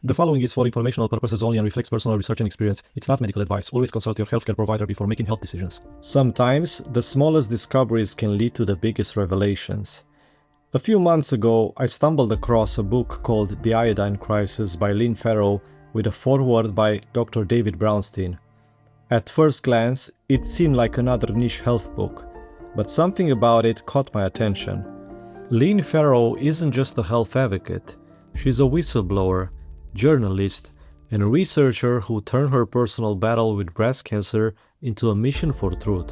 The following is for informational purposes only and reflects personal research and experience. It's not medical advice. Always consult your healthcare provider before making health decisions. Sometimes, the smallest discoveries can lead to the biggest revelations. A few months ago, I stumbled across a book called The Iodine Crisis by Lynne Farrow with a foreword by Dr. David Brownstein. At first glance, it seemed like another niche health book, but something about it caught my attention. Lynne Farrow isn't just a health advocate. She's a whistleblower, journalist, and a researcher who turned her personal battle with breast cancer into a mission for truth.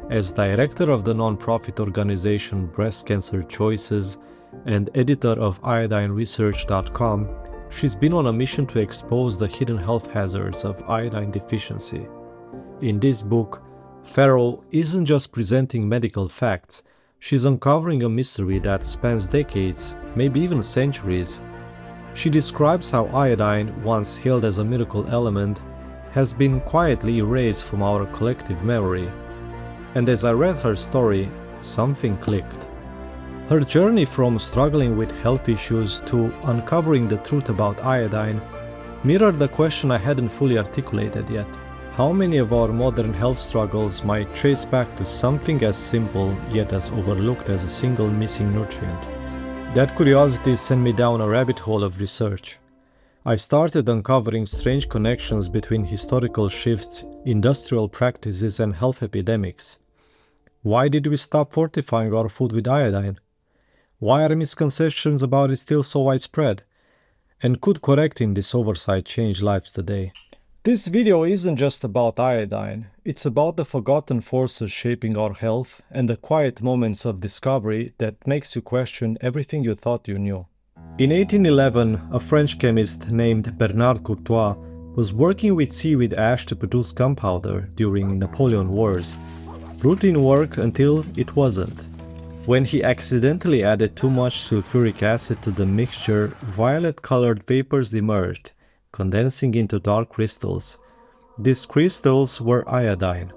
As director of the non-profit organization Breast Cancer Choices and editor of IodineResearch.com, she's been on a mission to expose the hidden health hazards of iodine deficiency. In this book, Farrow isn't just presenting medical facts, she's uncovering a mystery that spans decades, maybe even centuries. She describes how iodine, once hailed as a miracle element, has been quietly erased from our collective memory. And as I read her story, something clicked. Her journey from struggling with health issues to uncovering the truth about iodine mirrored the question I hadn't fully articulated yet. How many of our modern health struggles might trace back to something as simple yet as overlooked as a single missing nutrient? That curiosity sent me down a rabbit hole of research. I started uncovering strange connections between historical shifts, industrial practices, and health epidemics. Why did we stop fortifying our food with iodine? Why are misconceptions about it still so widespread? And could correcting this oversight change lives today? This video isn't just about iodine, it's about the forgotten forces shaping our health and the quiet moments of discovery that makes you question everything you thought you knew. In 1811, a French chemist named Bernard Courtois was working with seaweed ash to produce gunpowder during Napoleon Wars. Routine work until it wasn't. When he accidentally added too much sulfuric acid to the mixture, violet-colored vapors emerged, condensing into dark crystals. These crystals were iodine.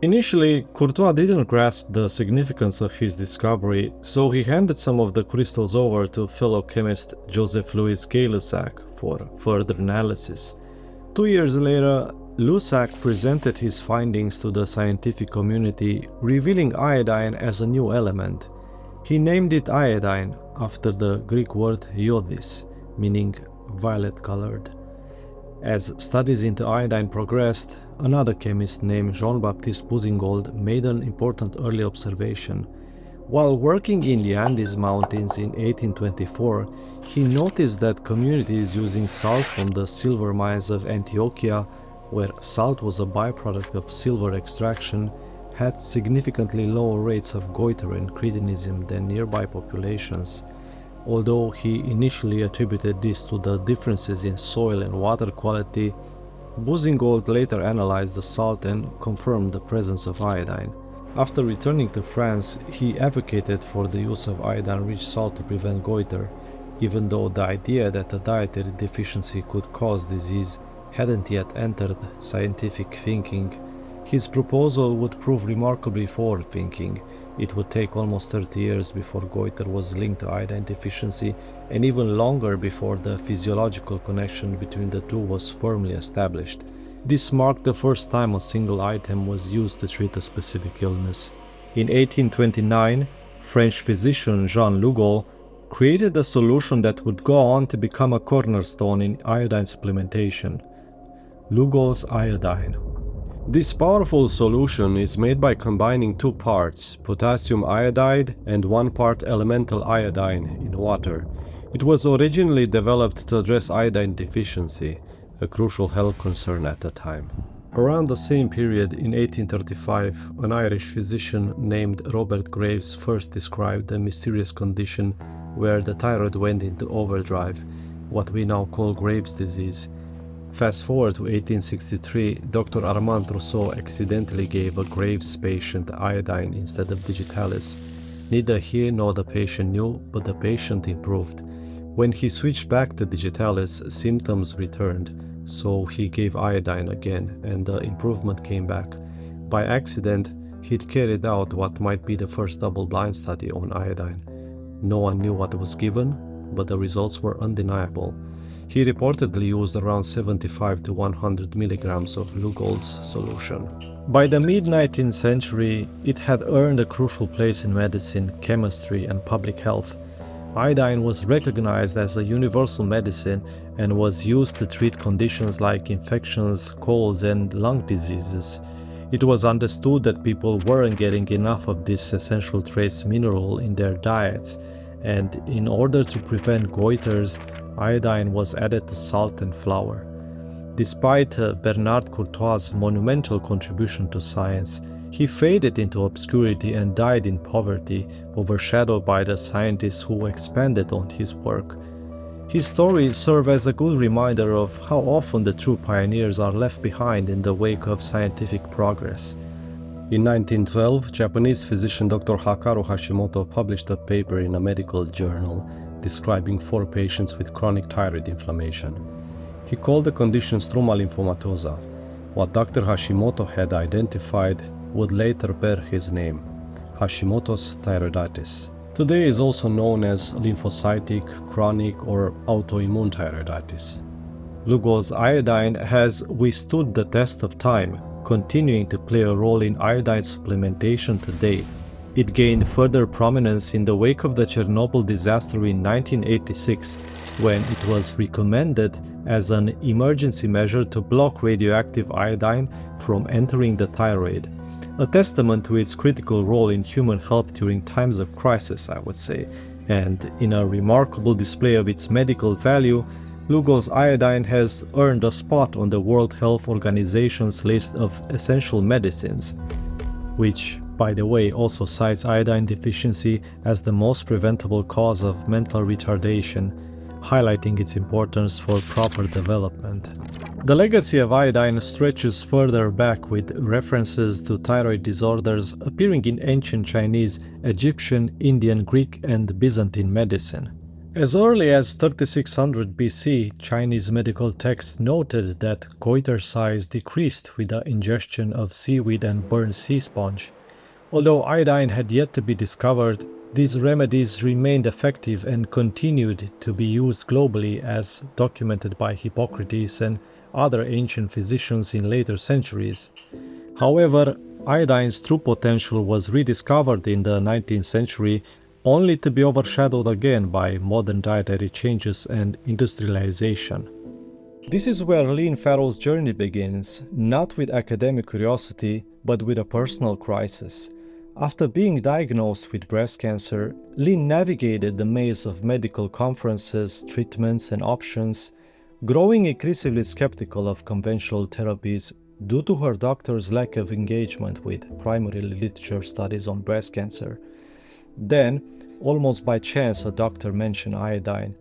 Initially, Courtois didn't grasp the significance of his discovery, so he handed some of the crystals over to fellow chemist Joseph-Louis Gay-Lussac for further analysis. 2 years later, Lussac presented his findings to the scientific community, revealing iodine as a new element. He named it iodine after the Greek word iodis, meaning violet-colored. As studies into iodine progressed, another chemist named Jean-Baptiste Bousingault made an important early observation. While working in the Andes Mountains in 1824, he noticed that communities using salt from the silver mines of Antioquia, where salt was a byproduct of silver extraction, had significantly lower rates of goiter and cretinism than nearby populations. Although he initially attributed this to the differences in soil and water quality, Bousingault later analyzed the salt and confirmed the presence of iodine. After returning to France, he advocated for the use of iodine-rich salt to prevent goiter, even though the idea that a dietary deficiency could cause disease hadn't yet entered scientific thinking. His proposal would prove remarkably forward-thinking. It would take almost 30 years before goiter was linked to iodine deficiency, and even longer before the physiological connection between the two was firmly established. This marked the first time a single item was used to treat a specific illness. In 1829, French physician Jean Lugo created a solution that would go on to become a cornerstone in iodine supplementation: Lugo's iodine. This powerful solution is made by combining 2 parts, potassium iodide and 1 part elemental iodine in water. It was originally developed to address iodine deficiency, a crucial health concern at the time. Around the same period, in 1835, an Irish physician named Robert Graves first described a mysterious condition where the thyroid went into overdrive, what we now call Graves' disease. Fast forward to 1863, Dr. Armand Trousseau accidentally gave a Graves patient iodine instead of digitalis. Neither he nor the patient knew, but the patient improved. When he switched back to digitalis, symptoms returned, so he gave iodine again, and the improvement came back. By accident, he'd carried out what might be the first double-blind study on iodine. No one knew what was given, but the results were undeniable. He reportedly used around 75 to 100 milligrams of Lugol's solution. By the mid-19th century, it had earned a crucial place in medicine, chemistry, and public health. Iodine was recognized as a universal medicine and was used to treat conditions like infections, colds, and lung diseases. It was understood that people weren't getting enough of this essential trace mineral in their diets, and in order to prevent goiters, iodine was added to salt and flour. Despite Bernard Courtois' monumental contribution to science, he faded into obscurity and died in poverty, overshadowed by the scientists who expanded on his work. His story serves as a good reminder of how often the true pioneers are left behind in the wake of scientific progress. In 1912, Japanese physician Dr. Hakaru Hashimoto published a paper in a medical journal describing 4 patients with chronic thyroid inflammation. He called the condition struma lymphomatosa. What Dr. Hashimoto had identified would later bear his name, Hashimoto's thyroiditis. Today is also known as lymphocytic, chronic, or autoimmune thyroiditis. Lugol's iodine has withstood the test of time, continuing to play a role in iodine supplementation today. It gained further prominence in the wake of the Chernobyl disaster in 1986, when it was recommended as an emergency measure to block radioactive iodine from entering the thyroid. A testament to its critical role in human health during times of crisis, I would say, and in a remarkable display of its medical value, Lugol's iodine has earned a spot on the World Health Organization's list of essential medicines, which, by the way, also cites iodine deficiency as the most preventable cause of mental retardation, highlighting its importance for proper development. The legacy of iodine stretches further back, with references to thyroid disorders appearing in ancient Chinese, Egyptian, Indian, Greek, and Byzantine medicine. As early as 3600 BC, Chinese medical texts noted that goiter size decreased with the ingestion of seaweed and burnt sea sponge. Although iodine had yet to be discovered, these remedies remained effective and continued to be used globally, as documented by Hippocrates and other ancient physicians in later centuries. However, iodine's true potential was rediscovered in the 19th century, only to be overshadowed again by modern dietary changes and industrialization. This is where Lynne Farrow's journey begins, not with academic curiosity, but with a personal crisis. After being diagnosed with breast cancer, Lynne navigated the maze of medical conferences, treatments, and options, growing increasingly skeptical of conventional therapies due to her doctor's lack of engagement with primary literature studies on breast cancer. Then, almost by chance, a doctor mentioned iodine.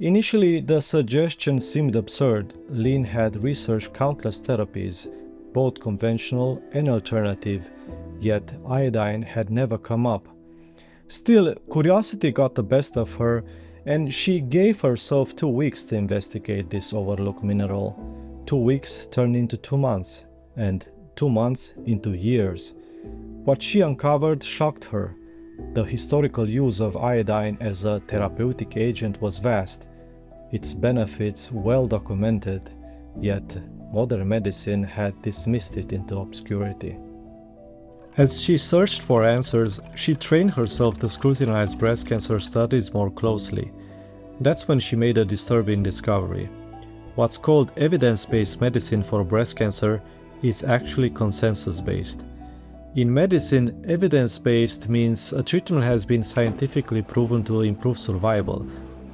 Initially, the suggestion seemed absurd. Lynne had researched countless therapies, both conventional and alternative, yet iodine had never come up. Still, curiosity got the best of her, and she gave herself 2 weeks to investigate this overlooked mineral. 2 weeks turned into 2 months, and 2 months into years. What she uncovered shocked her. The historical use of iodine as a therapeutic agent was vast, its benefits well documented, yet modern medicine had dismissed it into obscurity. As she searched for answers, she trained herself to scrutinize breast cancer studies more closely. That's when she made a disturbing discovery. What's called evidence-based medicine for breast cancer is actually consensus-based. In medicine, evidence-based means a treatment has been scientifically proven to improve survival,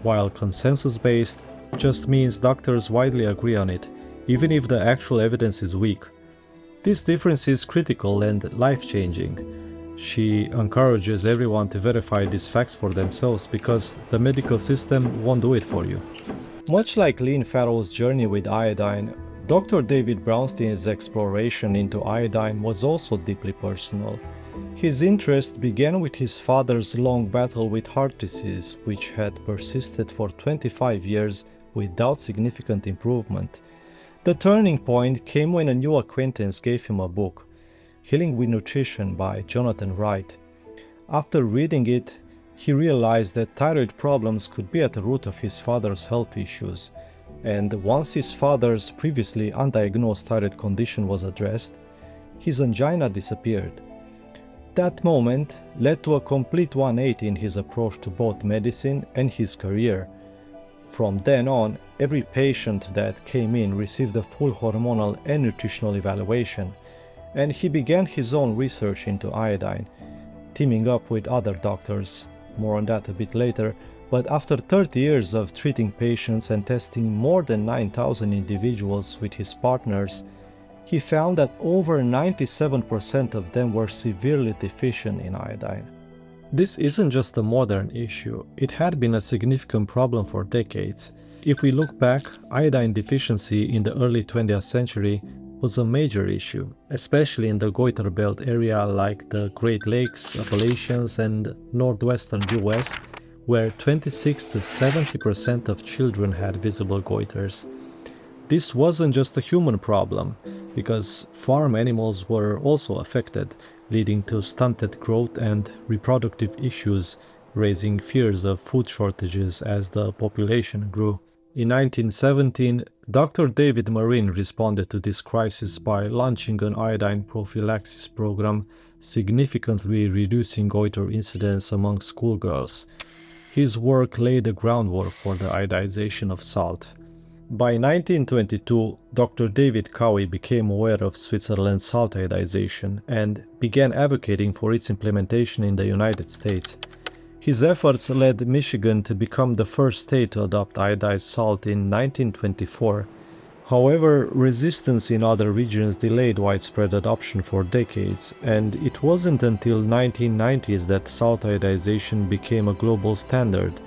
while consensus-based just means doctors widely agree on it, even if the actual evidence is weak. This difference is critical and life-changing. She encourages everyone to verify these facts for themselves because the medical system won't do it for you. Much like Lynne Farrow's journey with iodine, Dr. David Brownstein's exploration into iodine was also deeply personal. His interest began with his father's long battle with heart disease, which had persisted for 25 years without significant improvement. The turning point came when a new acquaintance gave him a book, Healing with Nutrition by Jonathan Wright. After reading it, he realized that thyroid problems could be at the root of his father's health issues. and once his father's previously undiagnosed thyroid condition was addressed, his angina disappeared. That moment led to a complete 180 in his approach to both medicine and his career. From then on, every patient that came in received a full hormonal and nutritional evaluation, and he began his own research into iodine, teaming up with other doctors. More on that a bit later. But after 30 years of treating patients and testing more than 9,000 individuals with his partners, he found that over 97% of them were severely deficient in iodine. This isn't just a modern issue, it had been a significant problem for decades. If we look back, iodine deficiency in the early 20th century was a major issue, especially in the goiter belt area like the Great Lakes, Appalachians and northwestern US, where 26 to 70% of children had visible goiters. This wasn't just a human problem, because farm animals were also affected, leading to stunted growth and reproductive issues, raising fears of food shortages as the population grew. In 1917, Dr. David Marine responded to this crisis by launching an iodine prophylaxis program, significantly reducing goiter incidence among schoolgirls. His work laid the groundwork for the iodization of salt. By 1922, Dr. David Cowie became aware of Switzerland's salt iodization and began advocating for its implementation in the United States. His efforts led Michigan to become the first state to adopt iodized salt in 1924. However, resistance in other regions delayed widespread adoption for decades, and it wasn't until 1990s that salt iodization became a global standard.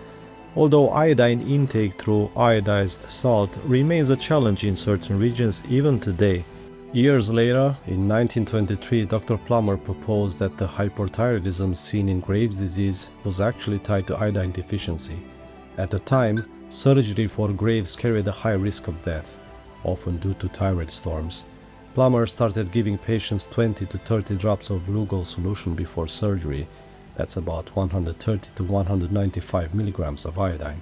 Although iodine intake through iodized salt remains a challenge in certain regions even today. Years later, in 1923, Dr. Plummer proposed that the hyperthyroidism seen in Graves' disease was actually tied to iodine deficiency. At the time, surgery for Graves carried a high risk of death, often due to thyroid storms. Plummer started giving patients 20 to 30 drops of Lugol solution before surgery. That's about 130 to 195 milligrams of iodine,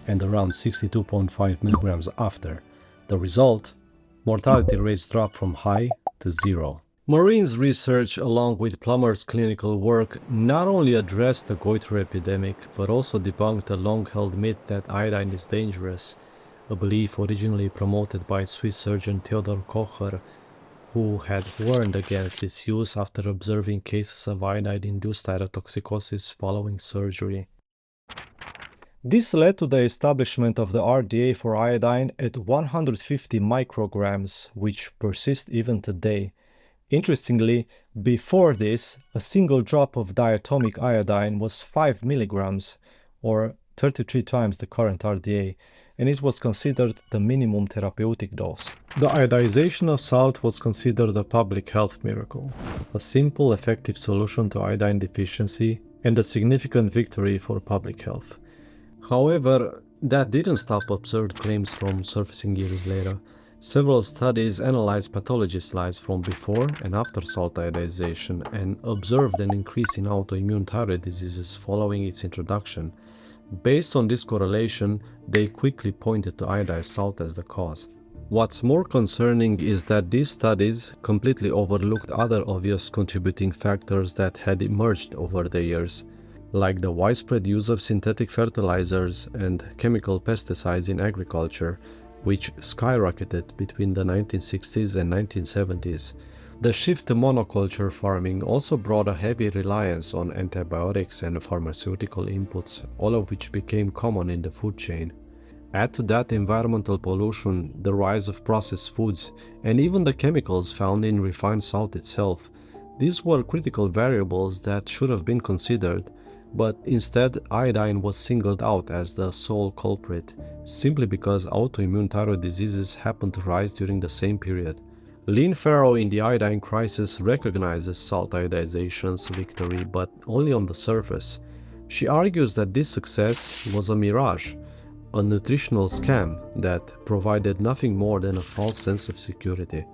and around 62.5 milligrams after. The result? Mortality rates dropped from high to zero. Marine's research, along with Plummer's clinical work, not only addressed the goiter epidemic, but also debunked a long-held myth that iodine is dangerous, a belief originally promoted by Swiss surgeon Theodor Kocher, who had warned against its use after observing cases of iodine-induced thyrotoxicosis following surgery. This led to the establishment of the RDA for iodine at 150 micrograms, which persists even today. Interestingly, before this, a single drop of diatomic iodine was 5 milligrams, or 33 times the current RDA, and it was considered the minimum therapeutic dose. The iodization of salt was considered a public health miracle, a simple, effective solution to iodine deficiency, and a significant victory for public health. However, that didn't stop absurd claims from surfacing years later. Several studies analyzed pathology slides from before and after salt iodization and observed an increase in autoimmune thyroid diseases following its introduction. Based on this correlation, they quickly pointed to iodized salt as the cause. What's more concerning is that these studies completely overlooked other obvious contributing factors that had emerged over the years, like the widespread use of synthetic fertilizers and chemical pesticides in agriculture, which skyrocketed between the 1960s and 1970s. The shift to monoculture farming also brought a heavy reliance on antibiotics and pharmaceutical inputs, all of which became common in the food chain. Add to that environmental pollution, the rise of processed foods, and even the chemicals found in refined salt itself. These were critical variables that should have been considered, but instead iodine was singled out as the sole culprit, simply because autoimmune thyroid diseases happened to rise during the same period. Lynne Farrow in the Iodine Crisis recognizes salt iodization's victory, but only on the surface. She argues that this success was a mirage, a nutritional scam that provided nothing more than a false sense of security.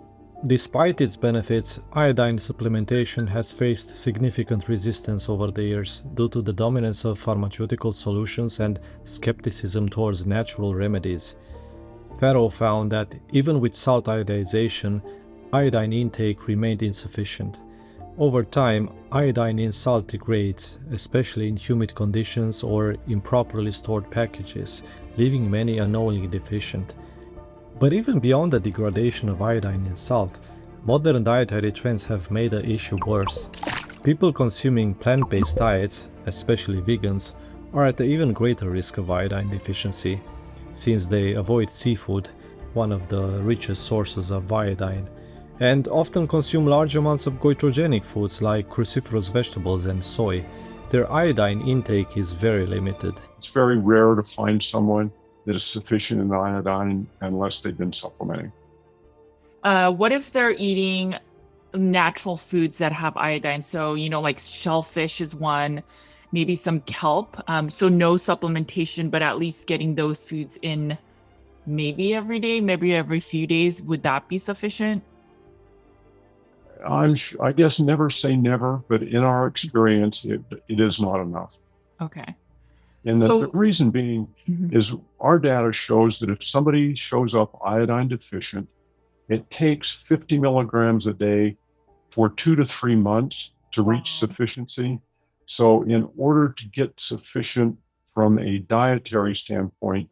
Despite its benefits, iodine supplementation has faced significant resistance over the years due to the dominance of pharmaceutical solutions and skepticism towards natural remedies. Farrow found that even with salt iodization, iodine intake remained insufficient. Over time, iodine in salt degrades, especially in humid conditions or improperly stored packages, leaving many unknowingly deficient. But even beyond the degradation of iodine in salt, modern dietary trends have made the issue worse. People consuming plant-based diets, especially vegans, are at an even greater risk of iodine deficiency, since they avoid seafood, one of the richest sources of iodine, and often consume large amounts of goitrogenic foods like cruciferous vegetables and soy. Their iodine intake is very limited. It's very rare to find someone that is sufficient in iodine unless they've been supplementing. What if they're eating natural foods that have iodine? So, like shellfish is one, maybe some kelp. So no supplementation, but at least getting those foods in maybe every day, maybe every few days. Would that be sufficient? I guess never say never, but in our experience, it is not enough. Okay. And the reason being is our data shows that if somebody shows up iodine deficient, it takes 50 milligrams a day for 2 to 3 months to reach sufficiency. So in order to get sufficient from a dietary standpoint,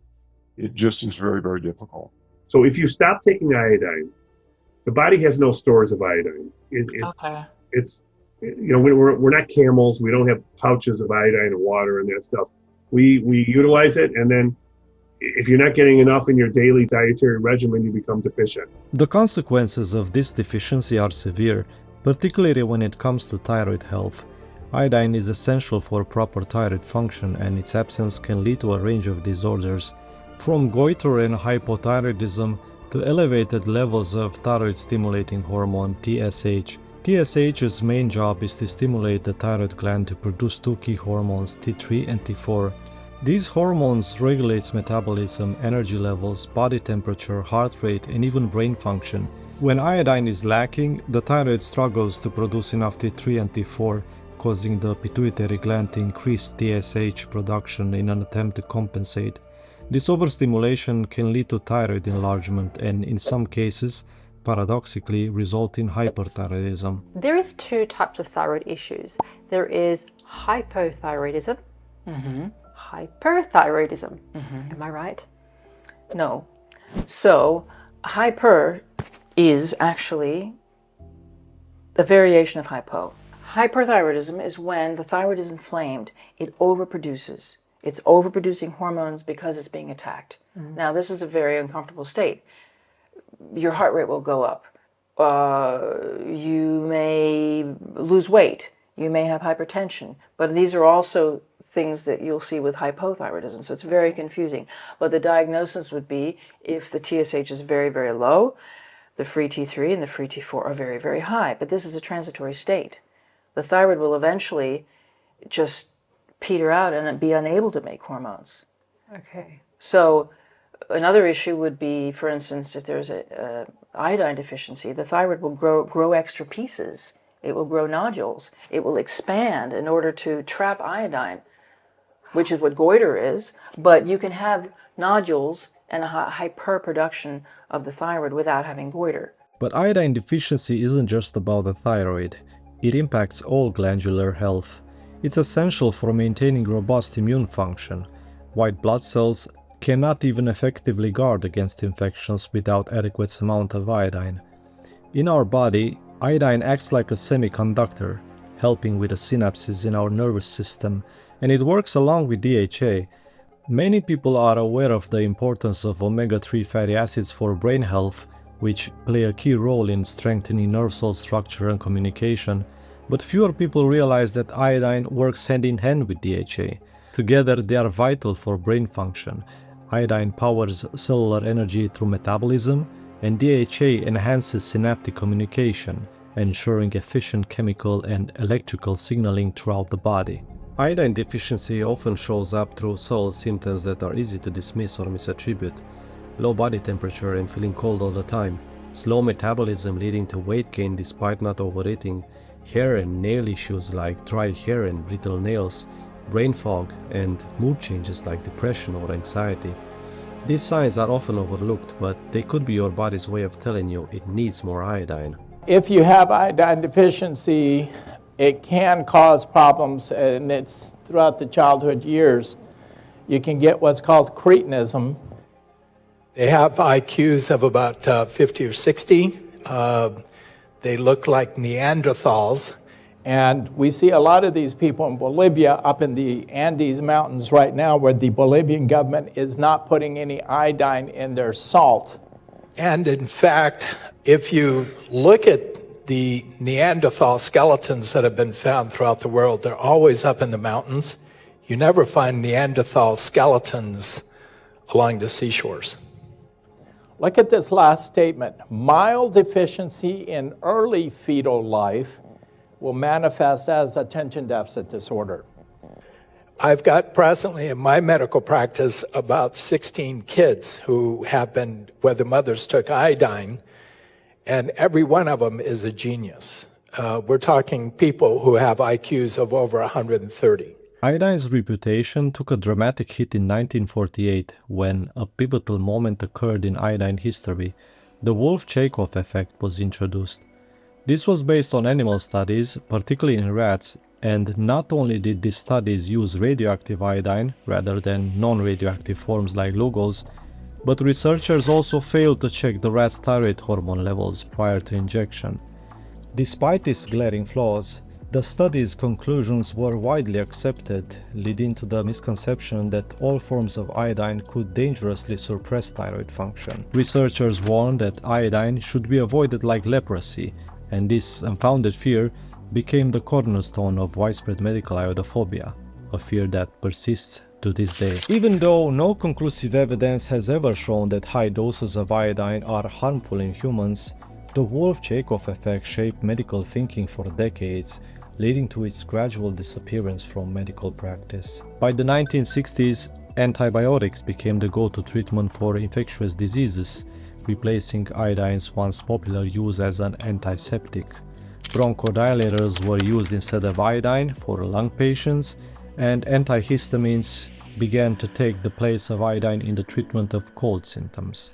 it just is very, very difficult. So if you stop taking iodine, the body has no stores of iodine. It's we're not camels. We don't have pouches of iodine and water and that stuff. We utilize it, and then if you're not getting enough in your daily dietary regimen, you become deficient. The consequences of this deficiency are severe, particularly when it comes to thyroid health. Iodine is essential for proper thyroid function, and its absence can lead to a range of disorders, from goiter and hypothyroidism to elevated levels of thyroid-stimulating hormone TSH. TSH's main job is to stimulate the thyroid gland to produce two key hormones, T3 and T4. These hormones regulate metabolism, energy levels, body temperature, heart rate, and even brain function. When iodine is lacking, the thyroid struggles to produce enough T3 and T4, causing the pituitary gland to increase TSH production in an attempt to compensate. This overstimulation can lead to thyroid enlargement and, in some cases, paradoxically result in hyperthyroidism. There is two types of thyroid issues. There is hypothyroidism, hyperthyroidism. Am I right? No. So hyper is actually the variation of hypo. Hyperthyroidism is when the thyroid is inflamed. It overproduces. It's overproducing hormones because it's being attacked. Now, this is a very uncomfortable state. Your heart rate will go up. You may lose weight. You may have hypertension. But these are also things that you'll see with hypothyroidism. So it's very confusing. But the diagnosis would be if the TSH is very, very low, the free T3 and the free T4 are very, very high. But this is a transitory state. The thyroid will eventually just peter out and be unable to make hormones. Okay. So another issue would be, for instance, if there's a iodine deficiency, the thyroid will grow extra pieces. It will grow nodules. It will expand in order to trap iodine, which is what goiter is. But you can have nodules and a hyperproduction of the thyroid without having goiter. But iodine deficiency isn't just about the thyroid. It impacts all glandular health. It's essential for maintaining robust immune function. White blood cells cannot even effectively guard against infections without adequate amount of iodine. In our body, iodine acts like a semiconductor, helping with the synapses in our nervous system, and it works along with DHA. Many people are aware of the importance of omega-3 fatty acids for brain health, which play a key role in strengthening nerve cell structure and communication, but fewer people realize that iodine works hand in hand with DHA. Together, they are vital for brain function. Iodine powers cellular energy through metabolism, and DHA enhances synaptic communication, ensuring efficient chemical and electrical signaling throughout the body. Iodine deficiency often shows up through subtle symptoms that are easy to dismiss or misattribute. Low body temperature and feeling cold all the time, slow metabolism leading to weight gain despite not overeating, hair and nail issues like dry hair and brittle nails, brain fog, and mood changes like depression or anxiety. These signs are often overlooked, but they could be your body's way of telling you it needs more iodine. If you have iodine deficiency, it can cause problems, and it's throughout the childhood years. You can get what's called cretinism. They have IQs of about 50 or 60. They look like Neanderthals. And we see a lot of these people in Bolivia, up in the Andes Mountains right now, where the Bolivian government is not putting any iodine in their salt. And in fact, if you look at the Neanderthal skeletons that have been found throughout the world, they're always up in the mountains. You never find Neanderthal skeletons along the seashores. Look at this last statement. Mild deficiency in early fetal life will manifest as attention deficit disorder. I've got presently in my medical practice about 16 kids who have been, where the mothers took iodine, and every one of them is a genius. We're talking people who have IQs of over 130. Iodine's reputation took a dramatic hit in 1948 when a pivotal moment occurred in iodine history. The Wolff-Chaikoff effect was introduced. This was based on animal studies, particularly in rats, and not only did these studies use radioactive iodine rather than non-radioactive forms like Lugol's, but researchers also failed to check the rat's thyroid hormone levels prior to injection. Despite these glaring flaws, the study's conclusions were widely accepted, leading to the misconception that all forms of iodine could dangerously suppress thyroid function. Researchers warned that iodine should be avoided like leprosy, and this unfounded fear became the cornerstone of widespread medical iodophobia, a fear that persists to this day. Even though no conclusive evidence has ever shown that high doses of iodine are harmful in humans, the Wolff-Chaikoff effect shaped medical thinking for decades, leading to its gradual disappearance from medical practice. By the 1960s, antibiotics became the go-to treatment for infectious diseases, replacing iodine's once popular use as an antiseptic. Bronchodilators were used instead of iodine for lung patients, and antihistamines began to take the place of iodine in the treatment of cold symptoms.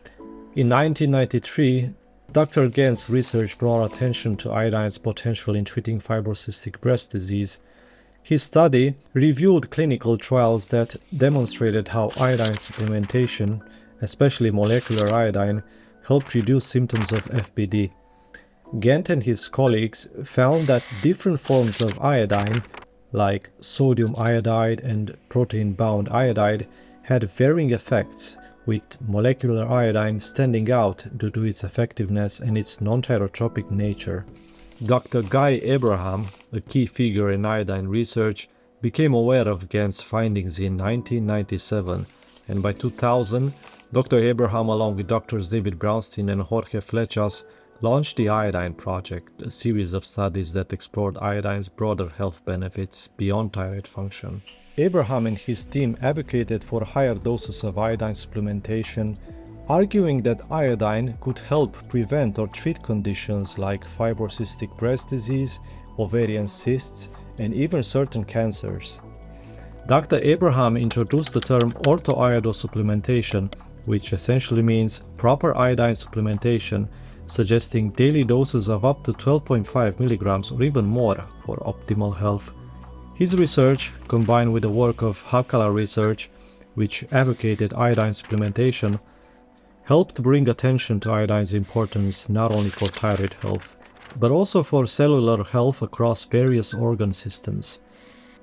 In 1993, Dr. Gant's research brought attention to iodine's potential in treating fibrocystic breast disease. His study reviewed clinical trials that demonstrated how iodine supplementation, especially molecular iodine, helped reduce symptoms of FBD. Gant and his colleagues found that different forms of iodine, like sodium iodide and protein-bound iodide, had varying effects, with molecular iodine standing out due to its effectiveness and its non-thyrotropic nature. Dr. Guy Abraham, a key figure in iodine research, became aware of Gant's findings in 1997, and by 2000, Dr. Abraham, along with Drs. David Brownstein and Jorge Flechas, launched the Iodine Project, a series of studies that explored iodine's broader health benefits beyond thyroid function. Abraham and his team advocated for higher doses of iodine supplementation, arguing that iodine could help prevent or treat conditions like fibrocystic breast disease, ovarian cysts, and even certain cancers. Dr. Abraham introduced the term orthoiodosupplementation, which essentially means proper iodine supplementation, suggesting daily doses of up to 12.5 milligrams or even more for optimal health. His research, combined with the work of Hakaru Research, which advocated iodine supplementation, helped bring attention to iodine's importance not only for thyroid health, but also for cellular health across various organ systems.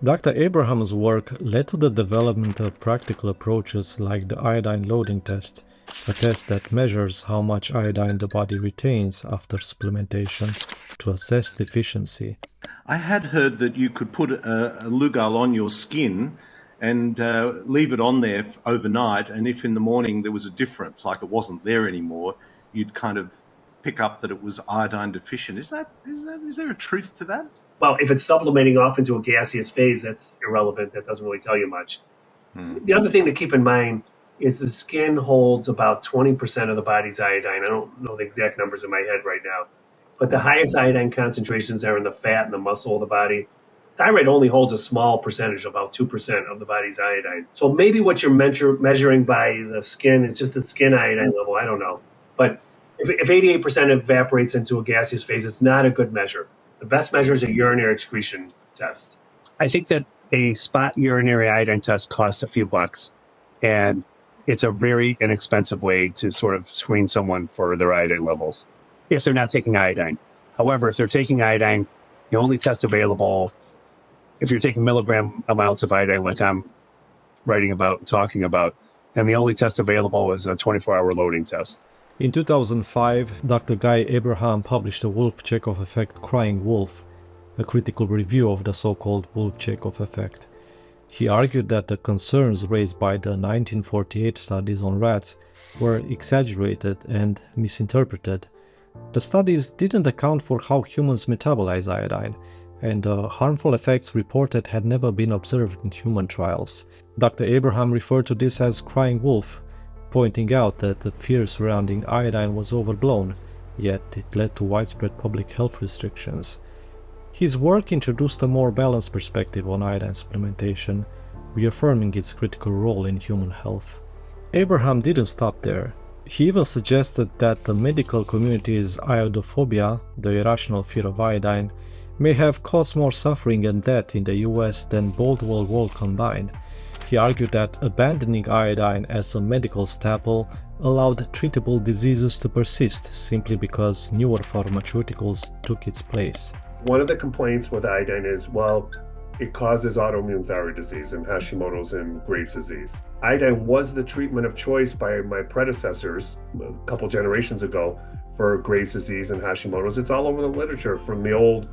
Dr. Abraham's work led to the development of practical approaches like the iodine loading test, a test that measures how much iodine the body retains after supplementation to assess deficiency. I had heard that you could put a Lugol on your skin and leave it on there overnight, and if in the morning there was a difference, like it wasn't there anymore, you'd kind of pick up that it was iodine deficient. Is there a truth to that? Well, if it's supplementing off into a gaseous phase, that's irrelevant. That doesn't really tell you much. The other thing to keep in mind is the skin holds about 20% of the body's iodine. I don't know the exact numbers in my head right now, but the highest iodine concentrations are in the fat and the muscle of the body. thyroid only holds a small percentage, about 2% of the body's iodine. So maybe what you're measuring by the skin is just the skin iodine level. I don't know. But if 88% evaporates into a gaseous phase, it's not a good measure. The best measure is a urinary excretion test. I think that a spot urinary iodine test costs a few bucks, and it's a very inexpensive way to sort of screen someone for their iodine levels if they're not taking iodine. However, if they're taking iodine, the only test available, if you're taking milligram amounts of iodine like I'm writing about, talking about, then the only test available is a 24-hour loading test. In 2005, Dr. Guy Abraham published a Wolff-Chaikoff effect Crying Wolf, a critical review of the so-called Wolff-Chaikoff effect. He argued that the concerns raised by the 1948 studies on rats were exaggerated and misinterpreted. The studies didn't account for how humans metabolize iodine, and the harmful effects reported had never been observed in human trials. Dr. Abraham referred to this as crying wolf, pointing out that the fear surrounding iodine was overblown, yet it led to widespread public health restrictions. His work introduced a more balanced perspective on iodine supplementation, reaffirming its critical role in human health. Abraham didn't stop there. He even suggested that the medical community's iodophobia, the irrational fear of iodine, may have caused more suffering and death in the US than both world wars combined. He argued that abandoning iodine as a medical staple allowed treatable diseases to persist simply because newer pharmaceuticals took its place. One of the complaints with iodine is, well, it causes autoimmune thyroid disease and Hashimoto's and Graves' disease. Iodine was the treatment of choice by my predecessors a couple generations ago for Graves' disease and Hashimoto's. It's all over the literature from the old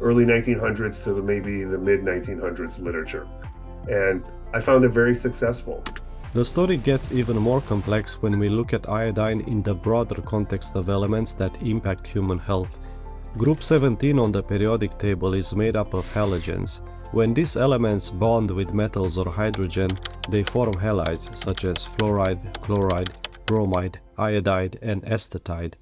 early 1900s to maybe the mid 1900s literature. And I found it very successful. The story gets even more complex when we look at iodine in the broader context of elements that impact human health. Group 17 on the periodic table is made up of halogens. When these elements bond with metals or hydrogen, they form halides such as fluoride, chloride, bromide, iodide, and acetatide.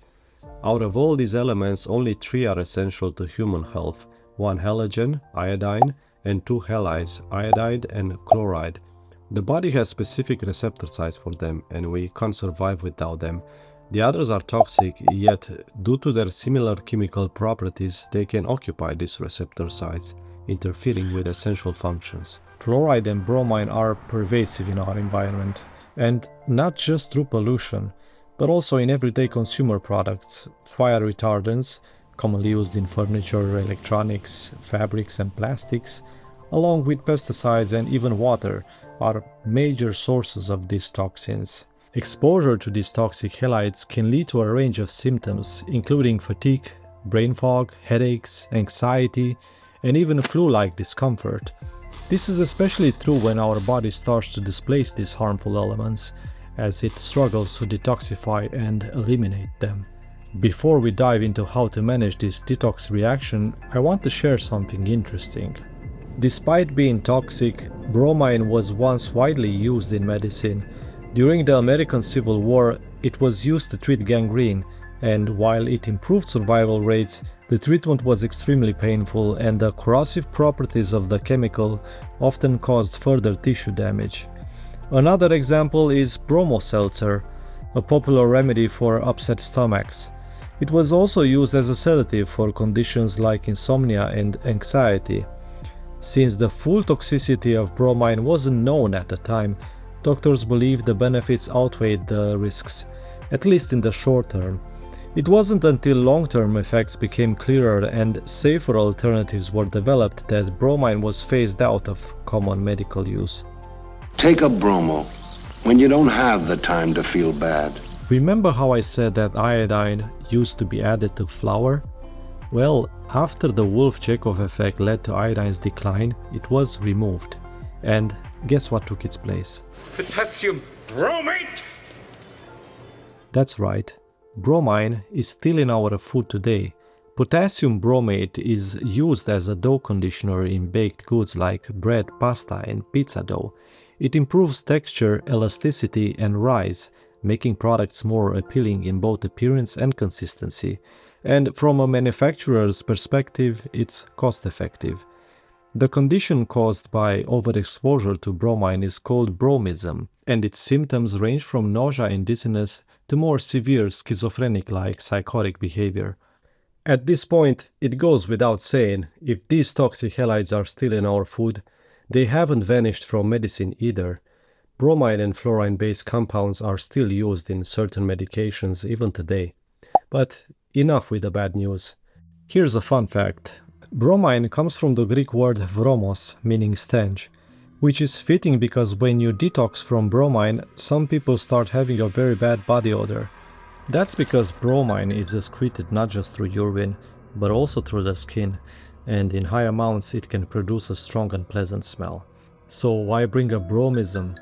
Out of all these elements, only 3 are essential to human health: 1 halogen, iodine, and 2 halides, iodide and chloride. The body has specific receptor sites for them, and we can't survive without them. The others are toxic, yet due to their similar chemical properties, they can occupy these receptor sites, interfering with essential functions. Fluoride and bromine are pervasive in our environment, and not just through pollution, but also in everyday consumer products. Fire retardants, commonly used in furniture, electronics, fabrics, and plastics, along with pesticides and even water, are major sources of these toxins. Exposure to these toxic halides can lead to a range of symptoms, including fatigue, brain fog, headaches, anxiety, and even flu-like discomfort. This is especially true when our body starts to displace these harmful elements, as it struggles to detoxify and eliminate them. Before we dive into how to manage this detox reaction, I want to share something interesting. Despite being toxic, bromine was once widely used in medicine. During the American Civil War, it was used to treat gangrene, and while it improved survival rates, the treatment was extremely painful, and the corrosive properties of the chemical often caused further tissue damage. Another example is bromoseltzer, a popular remedy for upset stomachs. It was also used as a sedative for conditions like insomnia and anxiety. Since the full toxicity of bromine wasn't known at the time, doctors believed the benefits outweighed the risks, at least in the short term. It wasn't until long-term effects became clearer and safer alternatives were developed that bromine was phased out of common medical use. Take a bromo when you don't have the time to feel bad. Remember how I said that iodine used to be added to flour? Well, after the Wolff-Chaikoff effect led to iodine's decline, it was removed. And guess what took its place? Potassium bromate! That's right. Bromine is still in our food today. Potassium bromate is used as a dough conditioner in baked goods like bread, pasta, and pizza dough. It improves texture, elasticity, and rise, making products more appealing in both appearance and consistency. And from a manufacturer's perspective, it's cost-effective. The condition caused by overexposure to bromine is called bromism, and its symptoms range from nausea and dizziness to more severe schizophrenic-like psychotic behavior. At this point, it goes without saying, if these toxic halides are still in our food, they haven't vanished from medicine either. Bromine and fluorine-based compounds are still used in certain medications even today. But enough with the bad news. Here's a fun fact. Bromine comes from the Greek word vromos, meaning stench, which is fitting because when you detox from bromine, some people start having a very bad body odor. That's because bromine is excreted not just through urine, but also through the skin, and in high amounts it can produce a strong and pleasant smell. So why bring up bromism?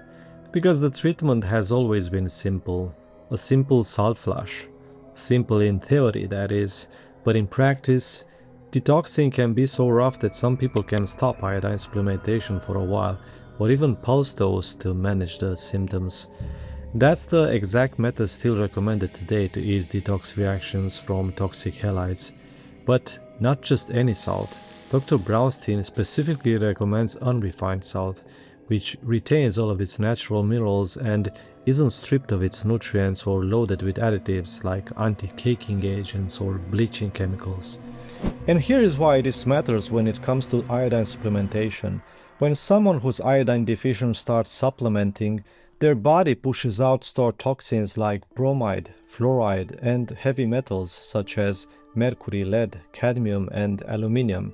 Because the treatment has always been simple. A simple salt flush. Simple in theory, that is, but in practice, detoxing can be so rough that some people can stop iodine supplementation for a while, or even post-dose to manage the symptoms. That's the exact method still recommended today to ease detox reactions from toxic halides. But not just any salt. Dr. Brownstein specifically recommends unrefined salt, which retains all of its natural minerals and isn't stripped of its nutrients or loaded with additives like anti-caking agents or bleaching chemicals. And here is why this matters when it comes to iodine supplementation. When someone who's iodine deficient starts supplementing, their body pushes out stored toxins like bromide, fluoride, and heavy metals such as mercury, lead, cadmium, and aluminium.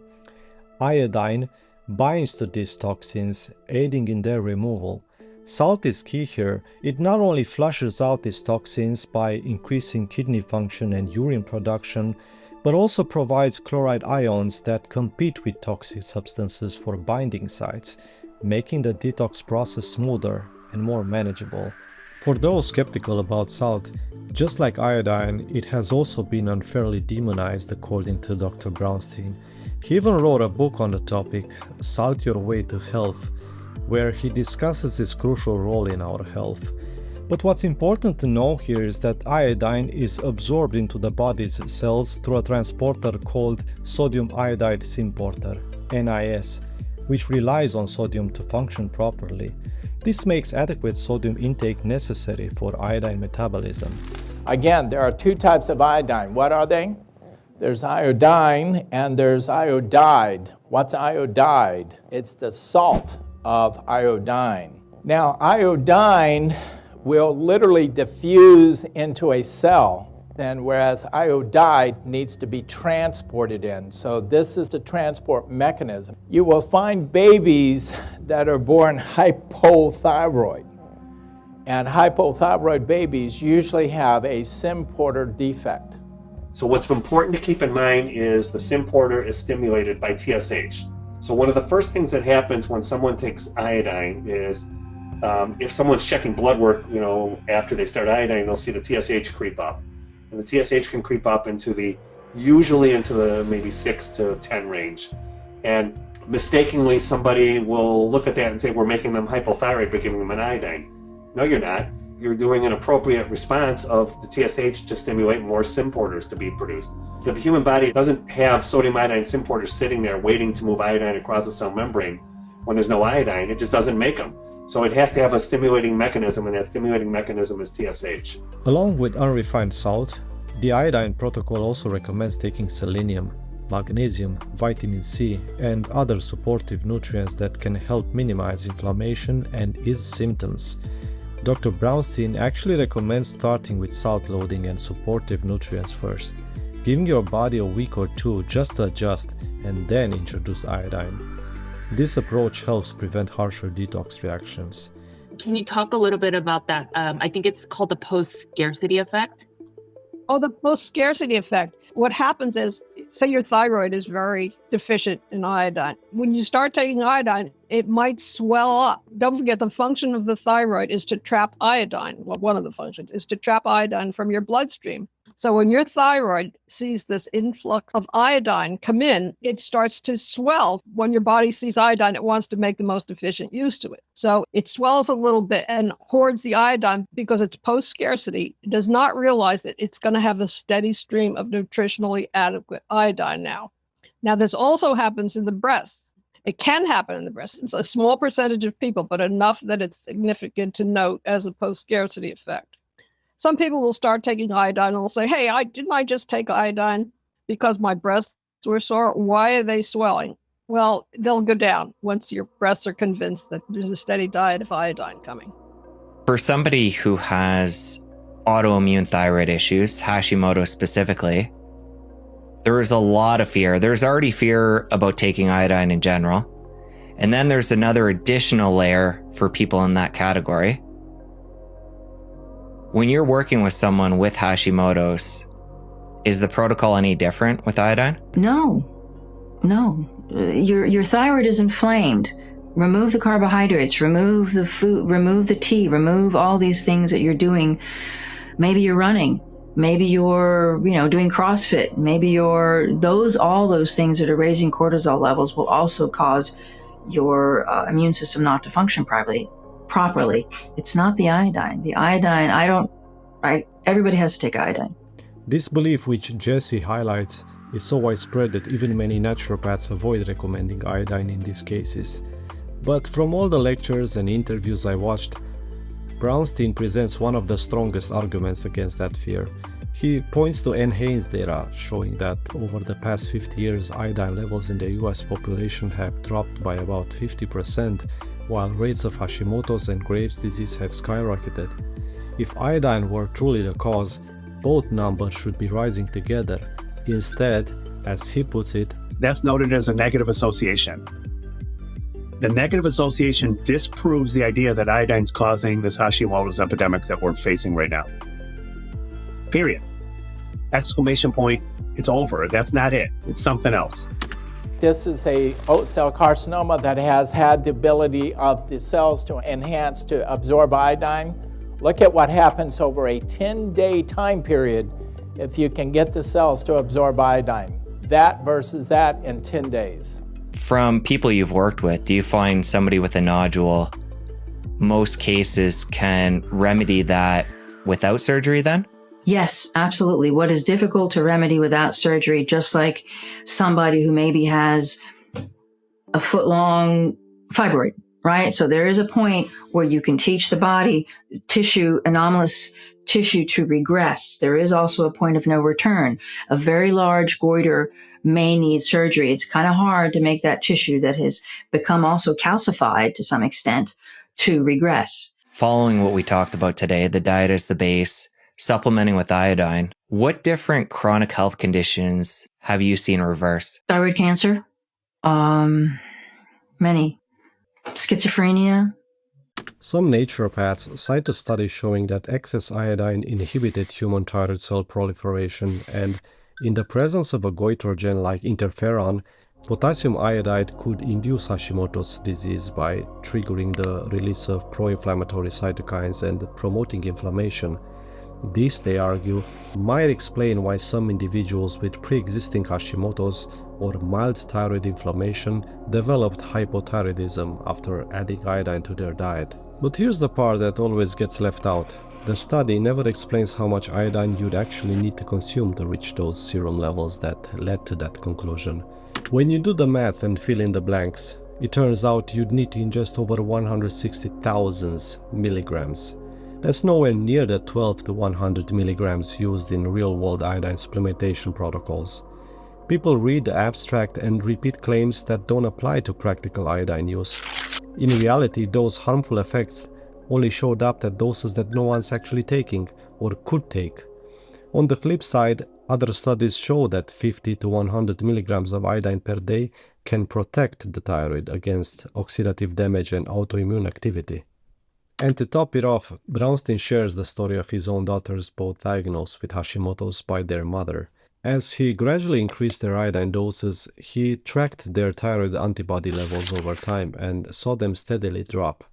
Iodine binds to these toxins, aiding in their removal. Salt is key here. It not only flushes out these toxins by increasing kidney function and urine production, but also provides chloride ions that compete with toxic substances for binding sites, making the detox process smoother and more manageable. For those skeptical about salt, just like iodine, it has also been unfairly demonized according to Dr. Brownstein. He even wrote a book on the topic, Salt Your Way to Health, where he discusses its crucial role in our health. But what's important to know here is that iodine is absorbed into the body's cells through a transporter called sodium iodide symporter, NIS, which relies on sodium to function properly. This makes adequate sodium intake necessary for iodine metabolism. Again, there are two types of iodine. What are they? There's iodine and there's iodide. What's iodide? It's the salt of iodine. Now, iodine will literally diffuse into a cell, and whereas iodide needs to be transported in. So this is the transport mechanism. You will find babies that are born hypothyroid, and hypothyroid babies usually have a symporter defect. So what's important to keep in mind is the symporter is stimulated by TSH. So one of the first things that happens when someone takes iodine is if someone's checking blood work, after they start iodine, they'll see the TSH creep up. And the TSH can creep up usually into the maybe 6 to 10 range. And mistakenly, somebody will look at that and say, we're making them hypothyroid by giving them an iodine. No, you're not. You're doing an appropriate response of the TSH to stimulate more symporters to be produced. The human body doesn't have sodium iodine symporters sitting there waiting to move iodine across the cell membrane when there's no iodine. It just doesn't make them. So it has to have a stimulating mechanism, and that stimulating mechanism is TSH. Along with unrefined salt, the Iodine Protocol also recommends taking selenium, magnesium, vitamin C, and other supportive nutrients that can help minimize inflammation and ease symptoms. Dr. Brownstein actually recommends starting with salt loading and supportive nutrients first, giving your body a week or two just to adjust and then introduce iodine. This approach helps prevent harsher detox reactions. Can you talk a little bit about that? I think it's called the post-scarcity effect. Oh, the post-scarcity effect. What happens is, say your thyroid is very deficient in iodine. When you start taking iodine, it might swell up. Don't forget, the function of the thyroid is to trap iodine. Well, one of the functions is to trap iodine from your bloodstream. So when your thyroid sees this influx of iodine come in, it starts to swell. When your body sees iodine, it wants to make the most efficient use to it. So it swells a little bit and hoards the iodine because it's post-scarcity. It does not realize that it's going to have a steady stream of nutritionally adequate iodine now. Now, this also happens in the breasts. It can happen in the breast. It's a small percentage of people, but enough that it's significant to note as a post-scarcity effect. Some people will start taking iodine and will say, hey, didn't I just take iodine because my breasts were sore? Why are they swelling? Well, they'll go down once your breasts are convinced that there's a steady diet of iodine coming. For somebody who has autoimmune thyroid issues, Hashimoto specifically, there is a lot of fear. There's already fear about taking iodine in general. And then there's another additional layer for people in that category. When you're working with someone with Hashimoto's, is the protocol any different with iodine? No. Your thyroid is inflamed. Remove the carbohydrates, remove the food, remove the tea, remove all these things that you're doing. Maybe you're running. Maybe you're, doing CrossFit. Maybe all those things that are raising cortisol levels will also cause your immune system not to function properly. It's not the iodine. The iodine, everybody has to take iodine. This belief, which Jesse highlights, is so widespread that even many naturopaths avoid recommending iodine in these cases. But from all the lectures and interviews I watched, Brownstein presents one of the strongest arguments against that fear. He points to NHANES data showing that over the past 50 years, iodine levels in the US population have dropped by about 50%, while rates of Hashimoto's and Graves' disease have skyrocketed. If iodine were truly the cause, both numbers should be rising together. Instead, as he puts it, that's noted as a negative association. The negative association disproves the idea that iodine's causing this Hashimoto's epidemic that we're facing right now. Period. Exclamation point, it's over. That's not it. It's something else. This is a oat cell carcinoma that has had the ability of the cells to enhance to absorb iodine. Look at what happens over a 10-day time period if you can get the cells to absorb iodine. That versus that in 10 days. From people you've worked with, do you find somebody with a nodule, most cases can remedy that without surgery then? Yes, absolutely. What is difficult to remedy without surgery, just like somebody who maybe has a foot-long fibroid, right? So there is a point where you can teach the body anomalous tissue to regress. There is also a point of no return. A very large goiter may need surgery. It's kind of hard to make that tissue that has become also calcified to some extent to regress. Following what we talked about today, the diet is the base, supplementing with iodine, what different chronic health conditions have you seen reverse? Thyroid cancer, many. Schizophrenia. Some naturopaths cite a study showing that excess iodine inhibited human thyroid cell proliferation, and in the presence of a goitrogen like interferon, potassium iodide could induce Hashimoto's disease by triggering the release of pro-inflammatory cytokines and promoting inflammation. This, they argue, might explain why some individuals with pre-existing Hashimoto's or mild thyroid inflammation developed hypothyroidism after adding iodine to their diet. But here's the part that always gets left out. The study never explains how much iodine you'd actually need to consume to reach those serum levels that led to that conclusion. When you do the math and fill in the blanks, it turns out you'd need to ingest over 160,000 milligrams. That's nowhere near the 12 to 100 milligrams used in real-world iodine supplementation protocols. People read the abstract and repeat claims that don't apply to practical iodine use. In reality, those harmful effects only showed up at doses that no one's actually taking or could take. On the flip side, other studies show that 50 to 100 milligrams of iodine per day can protect the thyroid against oxidative damage and autoimmune activity. And to top it off, Brownstein shares the story of his own daughters both diagnosed with Hashimoto's by their mother. As he gradually increased their iodine doses, he tracked their thyroid antibody levels over time and saw them steadily drop.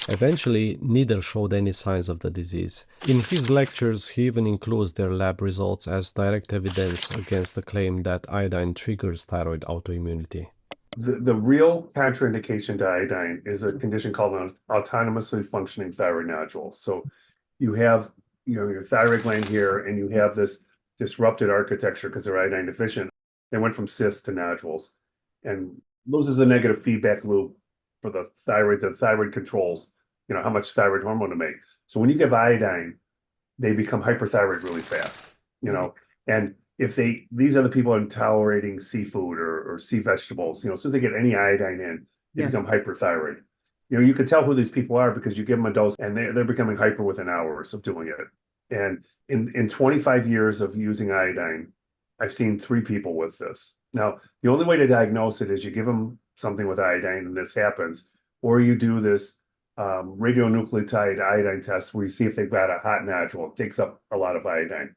Eventually, neither showed any signs of the disease. In his lectures, he even includes their lab results as direct evidence against the claim that iodine triggers thyroid autoimmunity. The real contraindication to iodine is a condition called an autonomously functioning thyroid nodule. So you have your thyroid gland here, and you have this disrupted architecture because they're iodine deficient. They went from cysts to nodules. And loses the negative feedback loop for the thyroid controls, how much thyroid hormone to make. So when you give iodine, they become hyperthyroid really fast, and if these are the people who are tolerating seafood or sea vegetables, so if they get any iodine in, they become hyperthyroid. You can tell who these people are because you give them a dose and they're becoming hyper within hours of doing it. And in 25 years of using iodine, I've seen 3 people with this. Now, the only way to diagnose it is you give them something with iodine and this happens, or you do this radionuclide iodine test where you see if they've got a hot nodule. It takes up a lot of iodine.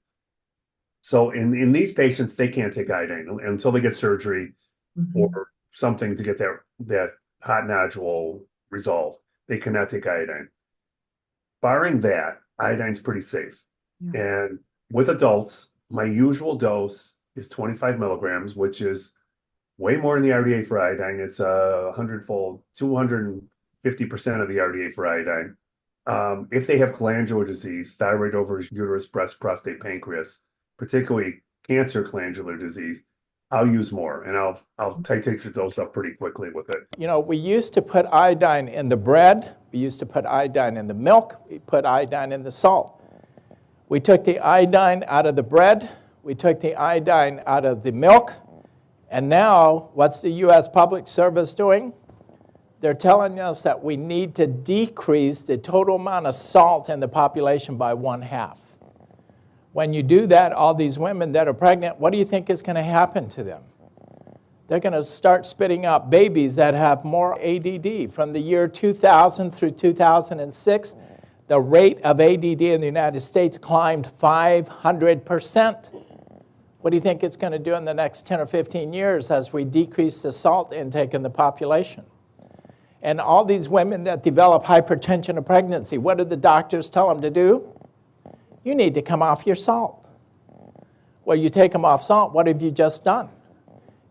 So in these patients, they can't take iodine until they get surgery or something to get that hot nodule resolved. They cannot take iodine. Barring that, iodine's pretty safe. And with adults, my usual dose is 25 milligrams, which is way more than the RDA for iodine. It's 100-fold, 250% of the RDA for iodine. If they have glandular disease, thyroid, ovaries, uterus, breast, prostate, pancreas, particularly cancer glandular disease, I'll use more, and I'll titrate the dose up pretty quickly with it. We used to put iodine in the bread. We used to put iodine in the milk. We put iodine in the salt. We took the iodine out of the bread. We took the iodine out of the milk. And now, what's the U.S. Public Service doing? They're telling us that we need to decrease the total amount of salt in the population by 1/2. When you do that, all these women that are pregnant, what do you think is going to happen to them? They're going to start spitting out babies that have more ADD. From the year 2000 through 2006, the rate of ADD in the United States climbed 500%. What do you think it's going to do in the next 10 or 15 years as we decrease the salt intake in the population? And all these women that develop hypertension in pregnancy, what do the doctors tell them to do? You need to come off your salt. Well, you take them off salt, what have you just done?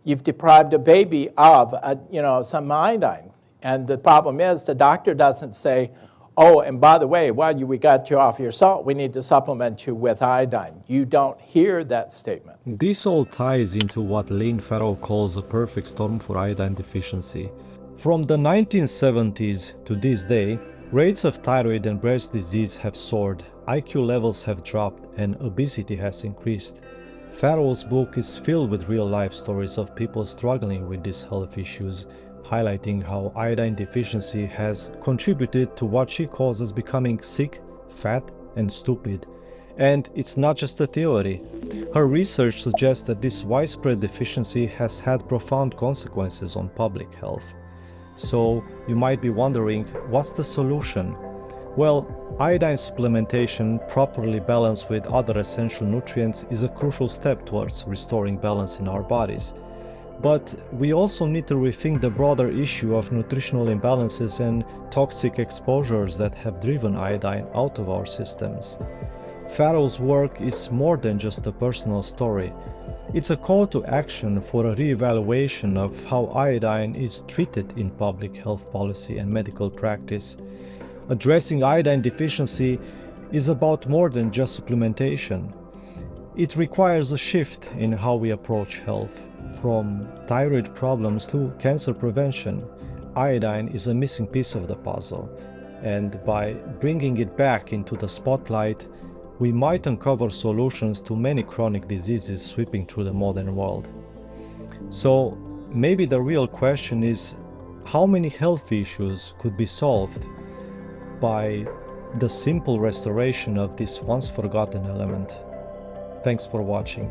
You've deprived a baby of some iodine. And the problem is the doctor doesn't say, oh, and by the way, while we got you off your salt, we need to supplement you with iodine. You don't hear that statement. This all ties into what Lynne Farrow calls a perfect storm for iodine deficiency. From the 1970s to this day, rates of thyroid and breast disease have soared, IQ levels have dropped, and obesity has increased. Farrow's book is filled with real-life stories of people struggling with these health issues, highlighting how iodine deficiency has contributed to what she calls as becoming sick, fat, and stupid. And it's not just a theory. Her research suggests that this widespread deficiency has had profound consequences on public health. So you might be wondering, what's the solution? Well, iodine supplementation properly balanced with other essential nutrients is a crucial step towards restoring balance in our bodies. But we also need to rethink the broader issue of nutritional imbalances and toxic exposures that have driven iodine out of our systems. Farrow's work is more than just a personal story. It's a call to action for a re-evaluation of how iodine is treated in public health policy and medical practice. Addressing iodine deficiency is about more than just supplementation. It requires a shift in how we approach health. From thyroid problems to cancer prevention, iodine is a missing piece of the puzzle, and by bringing it back into the spotlight, we might uncover solutions to many chronic diseases sweeping through the modern world. So maybe the real question is, how many health issues could be solved by the simple restoration of this once forgotten element? Thanks for watching.